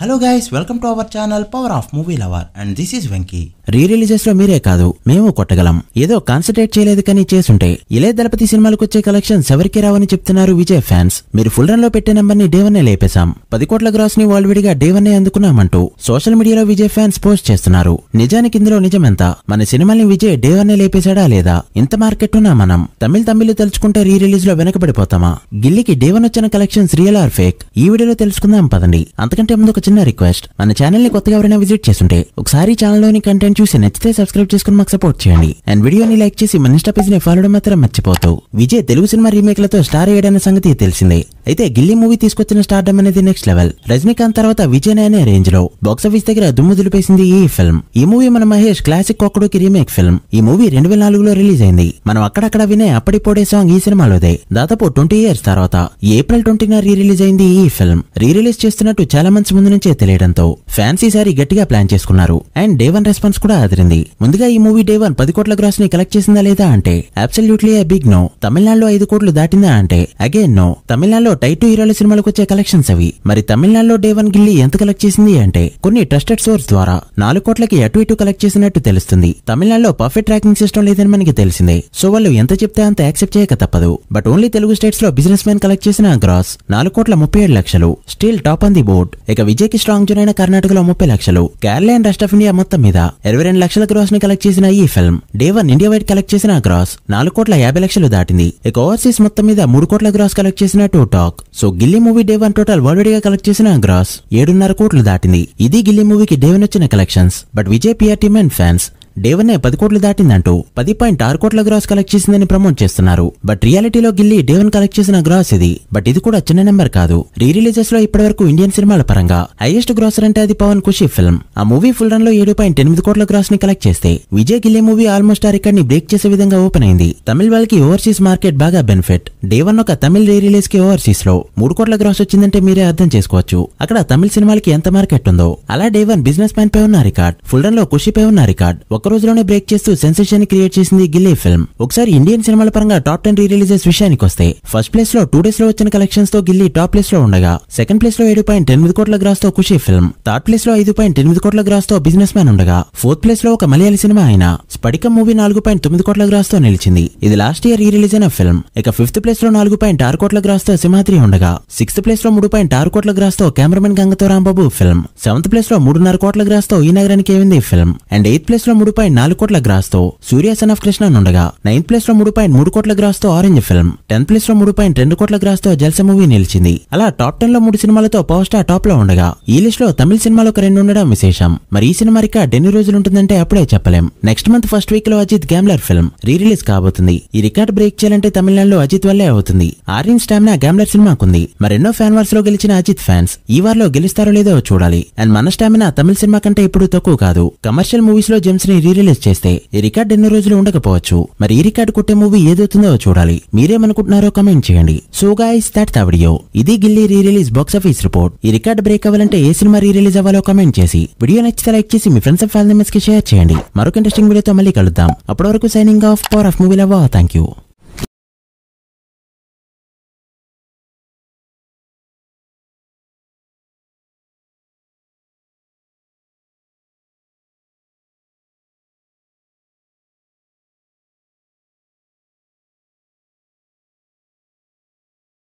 Hello guys, welcome to our channel power of movie lover and this is Venky. Re releases లో మీరే కాదు మేము కొట్టగలం. ఏదో కాన్సన్ట్రేట్ చేయలేదు కానీ చేసుంటే ఇలే దళపతి సినిమాలకు వచ్చే కలెక్షన్స్ ఎవరికి రావని చెప్తున్నారు విజయ్ ఫ్యాన్స్. మీరు ఫుల్ రన్ లో పెట్టే నెంబర్ ని డే 1 లేపేశాం, 10 కోట్ల గ్రాస్ ని వరల్డ్ విడిగా డే 1 అందుకున్నామంటూ సోషల్ మీడియాలో విజయ్ ఫ్యాన్స్ పోస్ట్ చేస్తున్నారు. నిజానికి ఇందులో నిజమెంత? మన సినిమాల్ని విజయ్ డే 1 లేపేశాడా లేదా? ఇంత మార్కెట్ ఉన్నా మనం తమిళ్ తలుచుకుంటే రీ రిలీజ్ లో వెనకబడిపోతామా? గిల్లికి డే 1 వచ్చిన కలెక్షన్స్ రియల్ ఆర్ ఫేక్? ఈ వీడియోలో తెలుసుకుందాం పదండి. అంతకంటే ముందు ఒక చిన్న రిక్వెస్ట్, మన ఛానల్ ని కొత్తగా ఎవరైనా విజిట్ చేస్తుంటే ఒకసారి ఛానల్ లోని కంటెంట్ చూసి నచ్చితే సబ్స్క్రైబ్ చేసుకుని మాకు సపోర్ట్ చేయండి. అండ్ వీడియోని లైక్ చేసి మన ఇన్స్టా పేజ్ ని ఫాలో మాత్రం మర్చిపోతూ. విజయ్ తెలుగు సినిమా రీమేక్ లతో స్టార్ అయ్యాడన్న సంగతి తెలిసిందే. అయితే గిల్లీ మూవీ తీసుకొచ్చిన స్టార్డమ్ అనేది నెక్స్ట్ లెవెల్. రజనీకాంత్ తర్వాత విజయ్ అనే రేంజ్ లో బాక్సాఫీస్ దగ్గర దుమ్ము దులిపేసింది ఈ ఫిల్మ్. ఈ మూవీ మన మహేష్ క్లాసిక్ కొక్కడుకి రీమేక్ ఫిల్మ్. ఈ మూవీ 2004లో రిలీజ్ అయింది. మనం అక్కడక్కడ వినే అప్పటి పోడే సాంగ్ ఈ సినిమాలోదే. దాదాపు 20 years తర్వాత ఏప్రిల్ 20న రీ రిలీజ్ అయింది ఈ ఫిల్మ్. రీ రిలీజ్ చేస్తున్నట్టు చాలా మంత్స్ ముందు నుంచే తెలియడంతో ఫ్యాన్స్ ఈసారి గట్టిగా ప్లాన్ చేసుకున్నారు. అండ్ డే 1 రెస్పాన్స్ కూడా అదిరింది. ముందుగా ఈ మూవీ డే 1 10 కోట్ల గ్రాస్ ని కలెక్ట్ చేసిందా లేదా అంటే అబ్సల్యూట్లీ ఏ బిగ్ నో. తమిళనాడులో 5 కోట్లు దాటిందా అంటే అగైన్ నో. తమిళనాడులో టైప్ 2 హీరోల సినిమాలకు వచ్చే కలెక్షన్స్ అవి. మరి తమిళనాడులో డే 1 గిల్లీ ఎంత కలెక్ట్ చేసింది అంటే కొన్ని ట్రస్టెడ్ సోర్స్ ద్వారా 4 కోట్లకి అటు ఇటు కలెక్ట్ చేసినట్టు తెలుస్తుంది. తమిళనాడులో పర్ఫెక్ట్ ట్రాకింగ్ సిస్టమ్ లేదని మనకి తెలిసిందే. సో వాళ్ళు ఎంత చెప్తే అంత యాక్సెప్ట్ చేయక తప్పదు. బట్ ఓన్లీ తెలుగు స్టేట్స్ లో బిజినెస్ మ్యాన్ కలెక్ట్ చేసిన gross 4,37,00,000. Still top on the board. ఇక విజయ్ కి స్ట్రాంగ్ జోన్ అయిన కర్ణాటకలో 30 లక్షలు. Kerala and rest of India మొత్తం మీద 22 లక్షల గ్రాస్ ని కలెక్ట్ చేసిన ఈ film day 1 India wide collect చేసిన గ్రాస్ 4,50,00,000 దాటింది. ఇక ఓవర్సీస్ మొత్తం మీద 3 కోట్ల గ్రాస్ కలెక్ట్ చేసినట్టు talk. So Ghilli movie day 1 total world గా కలెక్ట్ చేసిన గ్రాస్ 7.5 కోట్లు దాటింది. ఇది గిల్లీ మూవీకి డే 1 వచ్చిన collections. But Vijay PR team and fans day 1 10 కోట్లు దాటిందంటూ 10.6 కోట్ల గ్రాస్ కలెక్ట్ చేసిందని ప్రమోట్ చేస్తున్నారు. బట్ రియాలిటీలో గిల్లీ డే 1 కలెక్ట్ చేసిన గ్రాస్ ఇది. బట్ ఇది కూడా చిన్న నెంబర్ కాదు. రీ రిలీజెస్ లో ఇప్పటివరకు ఇండియన్ సినిమాల పరంగా హైయెస్ట్ గ్రాసర్ అంటే అది పవన్ ఖుషి ఫిల్మ్. ఆ మూవీ ఫుల్ రన్ లో 7.8 కోట్ల గ్రాస్ ని కలెక్ట్ చేస్తే విజయ్ గిల్లీ మూవీ ఆల్మోస్ట్ ఆ రికార్డ్ ని బ్రేక్ చేసే విధంగా ఓపెన్ అయింది. తమిళ వాళ్ళకి ఓవర్సీస్ మార్కెట్ బాగా బెనిఫిట్. డే 1 ఒక తమిళ రీ రిలీజ్ కి ఓవర్సీస్ లో 3 కోట్ల గ్రాస్ వచ్చిందంటే మీరే అర్థం చేసుకోవచ్చు అక్కడ తమిళ సినిమాలకి ఎంత మార్కెట్ ఉందో. అలా డే 1 బిజినెస్ మ్యాన్ పై ఉన్న రికార్డ్, ఫుల్ రన్ లో ఖుషి పై ఉన్న రికార్డ్ ఒక్క రోజులోనే బ్రేక్ చేస్తూ సెన్సేషన్ క్రియేట్ చేసింది గిల్లీ ఫిల్మ్. ఒకసారి ఇండియన్ సినిమాల పరంగా టాప్ 10 రీ రిలీజెస్ విషయానికి వస్తే ఫస్ట్ ప్లేస్ లో 2 days లో వచ్చిన కలెక్షన్స్ తో గిల్లీ టాప్ ప్లేస్ లో ఉండగా, సెకండ్ ప్లేస్ లో 7.8 కోట్ల గ్రాస్ తో ఖుషి ఫిల్మ్, థర్డ్ ప్లేస్ లో 5.8 కోట్ల గ్రాస్ తో బిజినెస్ మ్యాన్ ఉండగా, ఫోర్త్ ప్లేస్ లో ఒక మలయాళీ సినిమా అయిన స్పటికం మూవీ 4.9 కోట్ల గ్రాస్ తో నిలిచింది. ఇది లాస్ట్ ఇయర్ రీ రిలీజ్ అయిన ఫిల్మ్. ఇక ఫిఫ్త్ ప్లేస్ లో 4.6 కోట్ల గ్రాస్ తో సింహాద్రి ఉండగా, సిక్స్త్ ప్లేస్ లో 3.6 కోట్ల గ్రాస్ తో కెమెరామెన్ గంగతో రాంబాబు ఫిల్మ్, సెవెంత్ ప్లేస్ లో 3.5 కోట్ల గ్రాస్ తో ఈ నగరానికి ఏమింది ఫిల్మ్, అండ్ ఎయిత్ ప్లేస్ లో 3.4 కోట్ల గ్రాస్ తో సూర్య సన్ ఆఫ్ కృష్ణ ఉండగా, నైన్త్ ప్లేస్ లో 3.3 కోట్ల గ్రాస్ తో ఆరెంజ్ ఫిల్మ్, 10th ప్లేస్ లో 3.2 కోట్ల గ్రాస్ తో జల్సా మూవీ నిలిచింది. అలా టాప్ 10 లో 3 సినిమాలతో పవర్ స్టార్ టాప్ లో ఉండగా, ఈ లిస్ట్ లో తమిళ సినిమాలో ఒక 2 ఉండడం విశేషం. మరి ఈ సినిమా రికార్డ్ ఎన్ని రోజులు ఉంటుందంటే అప్పుడే చెప్పలేం. నెక్స్ట్ మంత్ ఫస్ట్ వీక్ లో Ajith gambler film re release కాబోతుంది. ఈ రికార్డ్ బ్రేక్ చేయాలంటే తమిళనాడులో అజిత్ వల్లే అవుతుంది. ఆర్యన్ స్టామినా గ్యాంబ్లర్ సినిమాకుంది. మరెన్నో ఫ్యాన్ వార్స్ లో గెలిచిన అజిత్ ఫ్యాన్స్ ఈ వార్లో గెలుస్తారో లేదో చూడాలి. అండ్ మన స్టామినా తమిళ సినిమా కంటే ఇప్పుడు తక్కువ కాదు. కమర్షియల్ మూవీస్ లో జెమ్స్ ని రీ రిలీజ్ చేస్తే ఈ రికార్డ్ ఎన్ని రోజులు ఉండకపోవచ్చు. మరి ఈ రికార్డ్ కొట్టే మూవీ ఏదవుతుందో చూడాలి. మీరేమనుకుంటున్నారో కమెంట్ చేయండి. So guys, that's the video. ఇది గిల్లీ రీ రిలీజ్ బాక్సాఫీస్ రిపోర్ట్. ఈ రికార్డ్ బ్రేక్ అవ్వాలంటే ఏ సినిమా రీ రిలీజ్ అవ్వాలో కమెంట్ చేసి, వీడియో నచ్చితే లైక్ చేసి మీ ఫ్రెండ్స్ అండ్ ఫ్యామిలీ మెంబర్స్ కి షేర్ చేయండి. మరొక ఇంట్రెస్టింగ్ వీడియోతో మళ్ళీ కలుద్దాం. అప్పటి వరకు signing off, power of movie lover. Thank you.